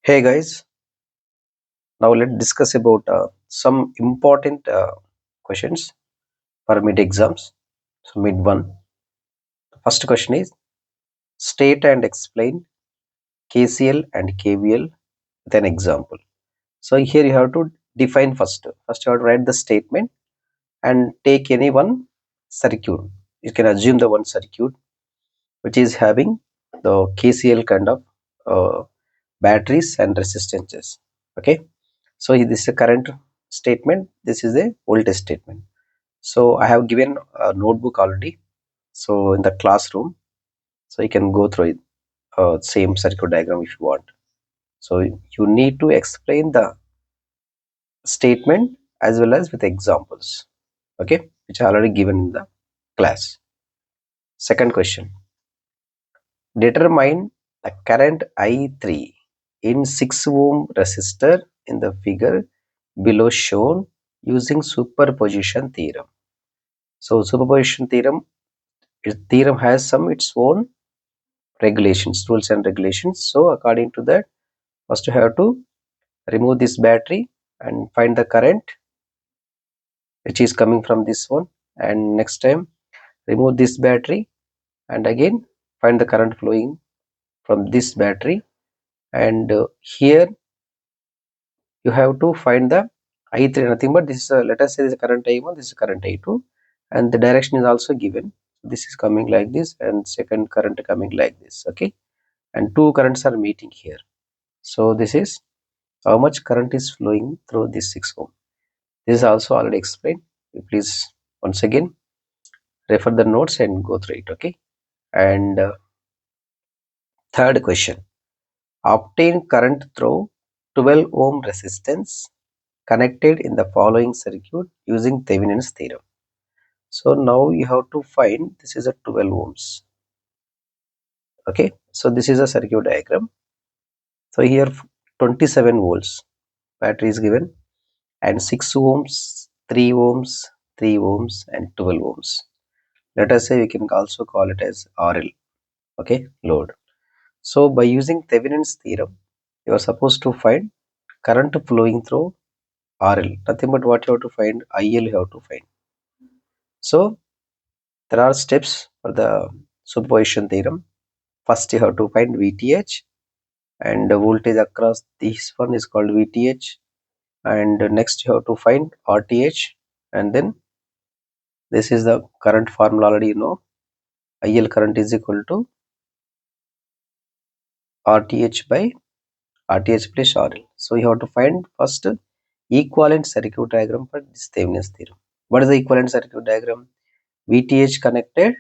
Hey guys, now let's discuss about some important questions for mid exams. So mid one. The first question is state and explain KCL and KVL with an example. So here you have to define first. First you have to write the statement and take any one circuit. You can assume the one circuit which is having the KCL kind of uh, batteries and resistances. Okay. So this is a current statement. This is a voltage statement. So I have given a notebook already. So in the classroom, so you can go through it, same circuit diagram if you want. So you need to explain the statement as well as with examples. Okay, which I already given in the class. Second question: determine the current I3 in 6 ohm resistor in the figure below shown using superposition theorem. So superposition theorem has some its own regulations, rules and regulations. So according to that, first you have to remove this battery and find the current which is coming from this one, and next time remove this battery and again find the current flowing from this battery, and here you have to find the I3, nothing but this is a, let us say this is a current I1, this is current I2, and the direction is also given. This is coming like this and second current coming like this. Okay, and two currents are meeting here. So this is how much current is flowing through this 6 ohm. This is also already explained. You please once again refer the notes and go through it. Okay, and third question: obtain current through 12 ohm resistance connected in the following circuit using Thevenin's theorem. So now you have to find, this is a 12 ohms. Okay, so this is a circuit diagram. So here 27 volts battery is given, and 6 ohms, 3 ohms, 3 ohms, and 12 ohms. Let us say we can also call it as RL, okay, load. So by using Thevenin's theorem, you are supposed to find current flowing through RL. Nothing but what you have to find, IL you have to find. So there are steps for the superposition theorem. First you have to find VTH, and the voltage across this one is called VTH, and next you have to find RTH, and then this is the current formula already you know, IL current is equal to RTH by RTH plus RL. So you have to find first equivalent circuit diagram for this Thevenin's theorem. What is the equivalent circuit diagram? VTH connected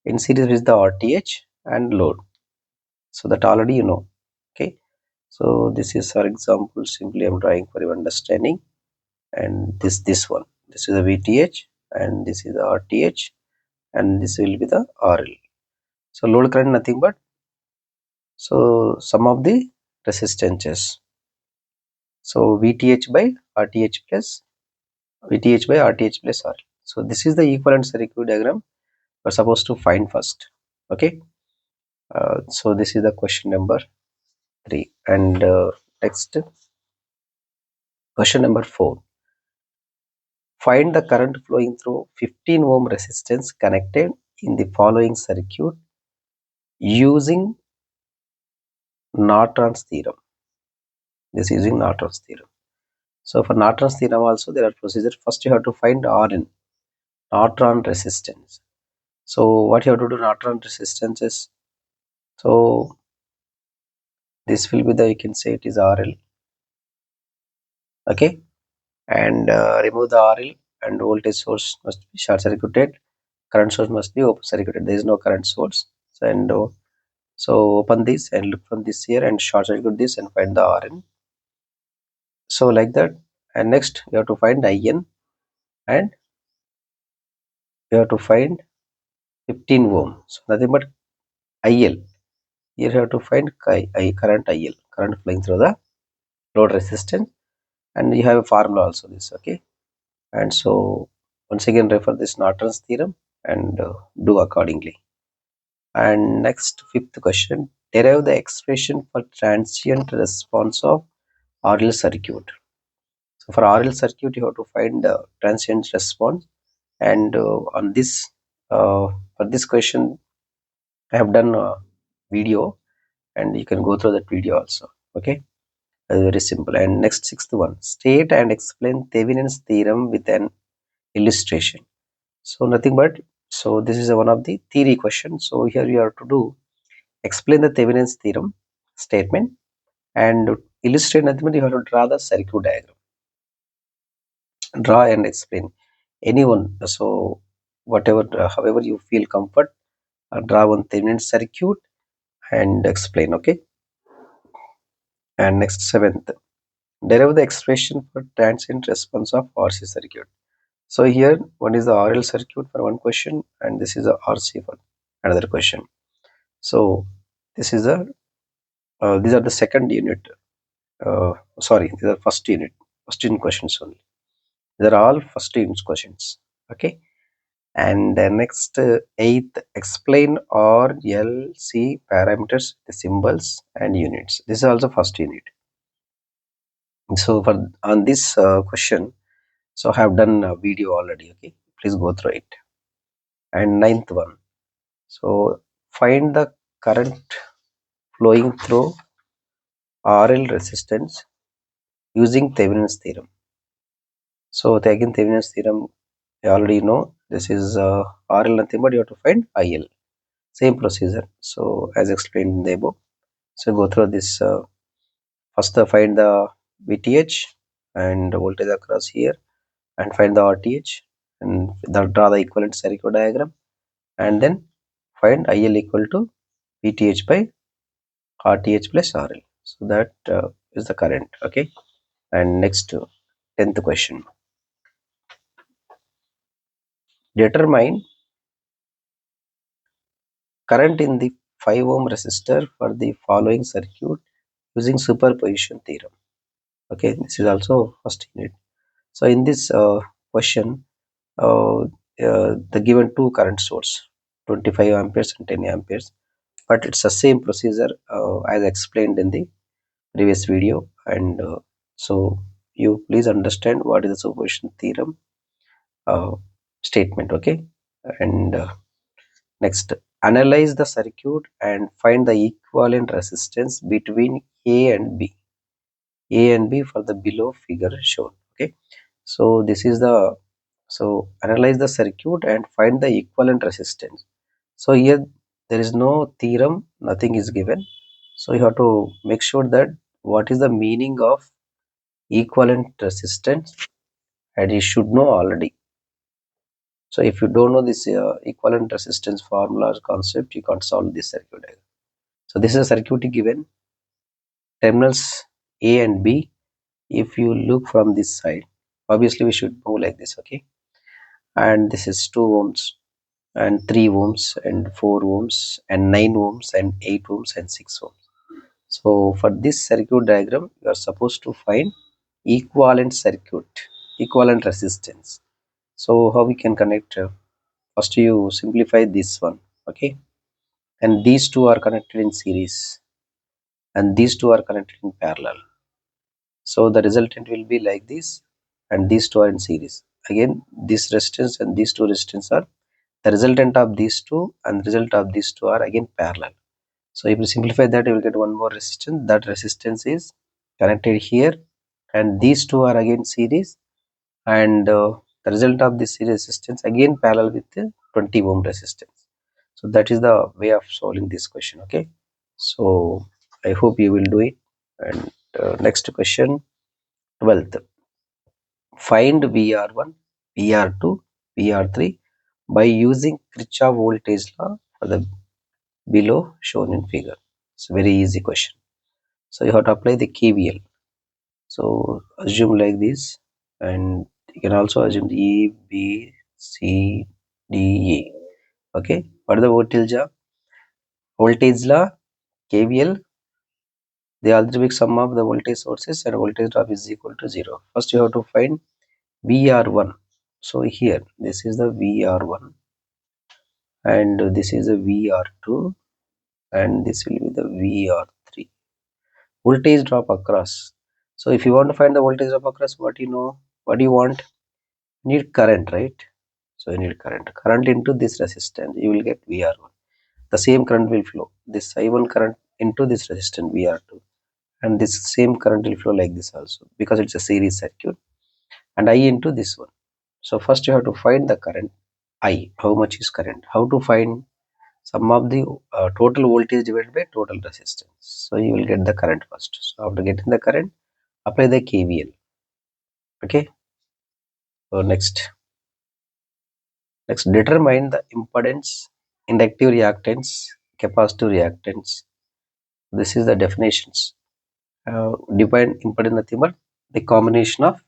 in series with the RTH and load. So that already you know. Okay. So this is our example. Simply I'm drawing for your understanding. And this one. This is a VTH and this is the RTH and this will be the RL. So load current nothing but so sum of the resistances. So VTH by RTH plus VTH by RTH plus RL. So this is the equivalent circuit diagram we're supposed to find first. Okay. So this is the question number 3, and next question number 4. Find the current flowing through 15 ohm resistance connected in the following circuit using Norton's theorem. This is using Norton's theorem. So for Norton's theorem also there are procedures. First you have to find Rn, Norton resistance. So what you have to do, Norton resistance is, so this will be the, you can say it is RL. Okay, and remove the RL, and voltage source must be short circuited, current source must be open circuited. There is no current source. So and so open this and look from this here and short circuit this and find the Rn. So like that, and next you have to find IN, and you have to find 15 ohm. So nothing but IL. Here you have to find current IL, current flowing through the load resistance, and you have a formula also this. Okay, and so once again refer this Norton's theorem and do accordingly. And next, fifth question: derive the expression for transient response of RL circuit. So for RL circuit, you have to find the transient response. And on this, for this question, I have done a video, and you can go through that video also. Okay, very simple. And next, sixth one: state and explain Thevenin's theorem with an illustration. So nothing but, so this is one of the theory questions. So here you have to do explain the Thevenin's theorem statement and illustrate. Nothing but you have to draw the circuit diagram, draw and explain anyone. So whatever, however you feel comfort, draw one Thevenin circuit and explain. Okay. And next, seventh, derive the expression for transient response of RC circuit. So here one is the RL circuit for one question, and this is the RC for another question. So this is a these are the second unit. Sorry, these are first unit questions only. These are all first unit questions. Okay. And next, eighth, explain RLC parameters, the symbols and units. This is also first unit. So for on this question, so I have done a video already. Okay, please go through it. And ninth one, so find the current flowing through RL resistance using Thevenin's theorem. So again, Thevenin's theorem, you already know. This is RL nothing but you have to find IL. Same procedure. So as explained in the above. So go through this. First, find the VTH and voltage across here, and find the RTH, and draw the equivalent circuit diagram, and then find IL equal to VTH by RTH plus RL. So that is the current. Okay. And next, 10th question. Determine current in the 5 ohm resistor for the following circuit using superposition theorem. Okay, this is also first unit. So in this question, the given two current source, 25 amperes and 10 amperes, but it's the same procedure as explained in the previous video. And so you please understand what is the superposition theorem uh, statement. Okay. And next, analyze the circuit and find the equivalent resistance between A and B. A and B for the below figure shown. Okay. So this is the, so analyze the circuit and find the equivalent resistance. So here there is no theorem, nothing is given. So you have to make sure that what is the meaning of equivalent resistance, and you should know already. So if you don't know this equivalent resistance formula or concept, you can't solve this circuit diagram. So this is a circuit given, terminals A and B. If you look from this side, obviously we should move like this. Okay. And this is 2 ohms and 3 ohms and 4 ohms and 9 ohms and 8 ohms and 6 ohms. So for this circuit diagram, you are supposed to find equivalent circuit, equivalent resistance. So how we can connect? First you simplify this one. Okay. And these two are connected in series, and these two are connected in parallel. So the resultant will be like this, and these two are in series. Again, this resistance and these two resistance are the resultant of these two, and the result of these two are again parallel. So if you simplify that, you will get one more resistance. That resistance is connected here, and these two are again series, and the result of this series resistance again parallel with the 20 ohm resistance. So that is the way of solving this question. Okay. So I hope you will do it. And next question, 12th. Find VR1, VR2, VR3 by using Kirchhoff voltage law for the below shown in figure. It's a very easy question. So you have to apply the KVL. So assume like this, and you can also assume E, B, C, D, E. Okay. What is the voltage law? Voltage law, KVL, the algebraic sum of the voltage sources and voltage drop is equal to 0. First you have to find VR1. So here this is the VR1 and this is a VR2 and this will be the VR3. Voltage drop across. So if you want to find the voltage drop across, what do you want? You need current, right? So you need current into this resistance, you will get VR1. The same current will flow, this I1 current into this resistance VR2, and this same current will flow like this also, because it's a series circuit, and I into this one. So first you have to find the current I, how much is current, how to find sum of the total voltage divided by total resistance. So you will get the current first. So after getting the current, apply the KVL. Okay. So next determine the impedance, inductive reactance, capacitive reactance. This is the definitions. Define impedance nothing but the combination of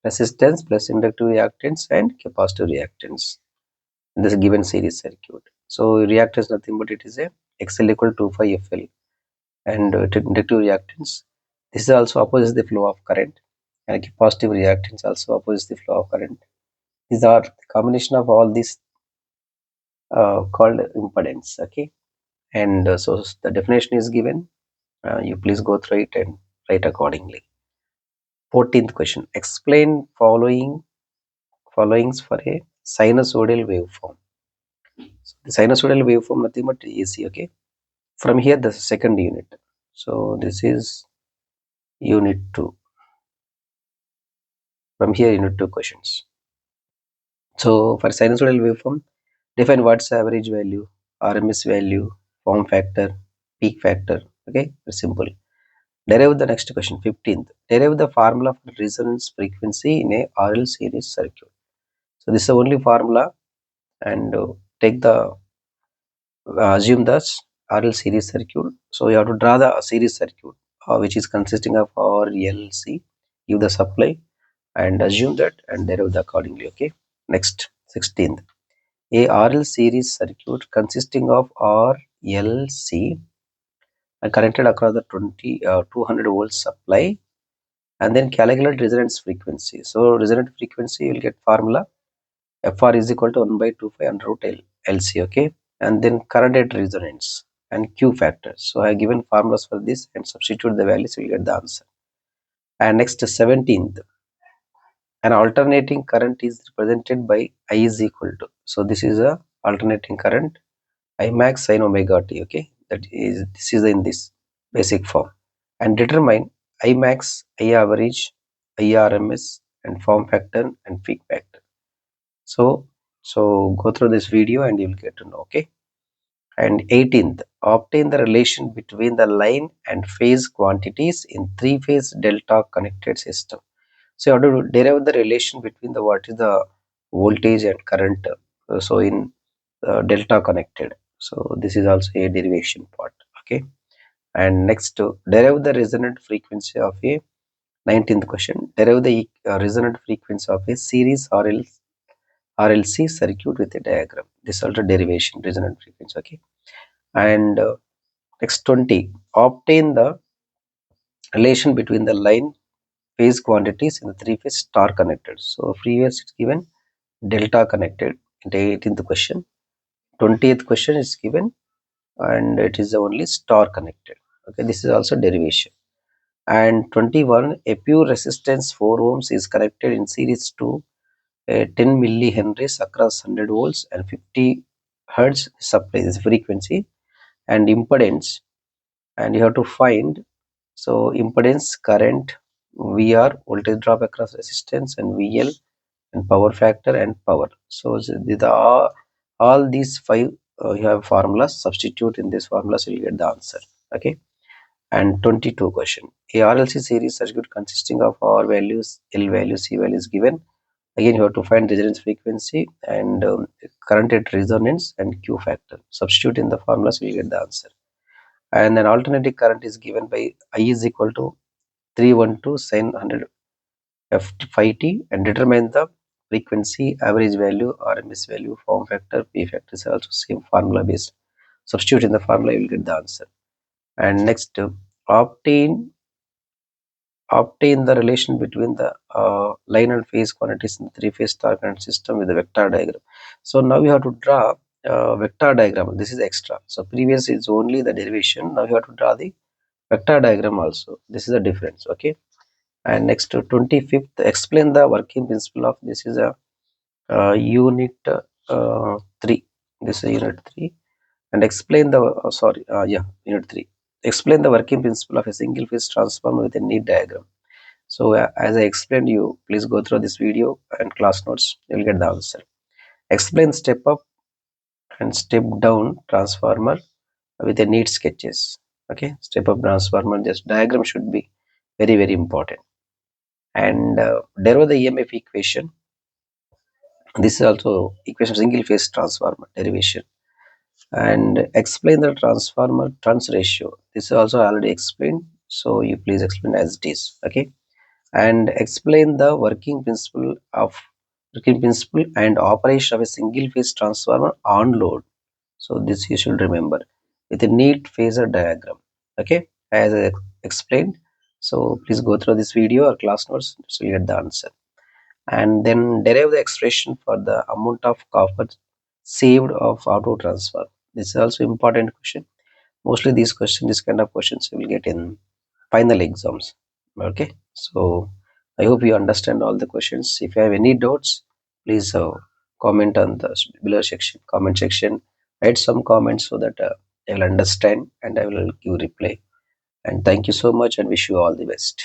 resistance plus inductive reactance and capacitive reactance in this given series circuit. So reactance nothing but it is a XL equal to 5FL, and inductive reactance, this also opposes the flow of current, and capacitive reactance also opposes the flow of current. These are the combination of all these called impedance. Okay, and so the definition is given. You please go through it and write accordingly. 14th question: explain followings for a sinusoidal waveform. So the sinusoidal waveform nothing but AC. Okay, from here the second unit. So this is unit 2. From here unit 2 questions. So for sinusoidal waveform, define what's average value, RMS value, form factor, peak factor. Okay, very simple. Derive the next question, 15th. Derive the formula for resonance frequency in a RL series circuit. So this is the only formula, and take the assume the RL series circuit. So you have to draw the series circuit, which is consisting of RLC. Give the supply and assume that, and derive the accordingly. Okay. Next, 16th. A RL series circuit consisting of RLC and connected across the 200 volts supply, and then calculate resonance frequency. So resonant frequency, you will get formula FR is equal to 1 by 2 pi under root LC. Okay, and then current at resonance and Q factor. So I have given formulas for this and substitute the values, you will get the answer. And next, 17th. An alternating current is represented by I is equal to. So this is a alternating current I max sin omega t. Okay, this is in this basic form, and determine I max, I average, I RMS, and form factor and peak factor. So go through this video and you will get to know. Okay, and 18th, obtain the relation between the line and phase quantities in three-phase delta connected system. So you have to derive the relation between the what is the voltage and current. So in delta connected. So this is also a derivation part. Okay. And next, derive the resonant frequency of a 19th question. Derive the resonant frequency of a series RLC circuit with a diagram. This is also derivation resonant frequency. Okay. And next 20. Obtain the relation between the line phase quantities in the three-phase star connected. So previous it's given delta connected in the 18th question. 20th question is given and it is only star connected. Okay, this is also derivation. And 21, a pure resistance 4 ohms is connected in series to a 10 millihenries across 100 volts and 50 hertz supply, this frequency, and impedance, and you have to find. So impedance, current, VR, voltage drop across resistance, and VL, and power factor and power. So all these five, you have formulas. Substitute in these formulas, you will get the answer. Okay. And 22 question. A RLC series circuit consisting of R values, L value, C value is given. Again, you have to find resonance frequency and current at resonance and Q factor. Substitute in the formulas, you will get the answer. And an alternating current is given by I is equal to 312 sin 100 f phi t, and determine the frequency, average value, RMS value, form factor, P factor is also same formula based. Substitute in the formula, you will get the answer. And next, obtain obtain the relation between the line and phase quantities in the three-phase star current system with the vector diagram. So now we have to draw vector diagram. This is extra. So previous is only the derivation. Now you have to draw the vector diagram also. This is the difference. Okay. And next to 25th, explain the working principle of this is a unit 3. This is unit 3. And explain the unit 3. Explain the working principle of a single phase transformer with a neat diagram. So as I explained you, please go through this video and class notes. You will get the answer. Explain step up and step down transformer with a neat sketches. Okay, step up transformer, just diagram should be very important. And derive the EMF equation. This is also equation of single phase transformer derivation. And explain the transformer turns ratio. This is also already explained, so you please explain as it is. Okay. And explain the working principle and operation of a single phase transformer on load. So this you should remember with a neat phasor diagram. Okay, as I explained. So please go through this video or class notes, so you get the answer. And then derive the expression for the amount of copper saved of auto transfer. This is also important question. Mostly this kind of questions you will get in final exams. Okay, so I hope you understand all the questions. If you have any doubts, please comment on the below section, comment section. Write some comments so that I will understand and I will give reply. And thank you so much and wish you all the best.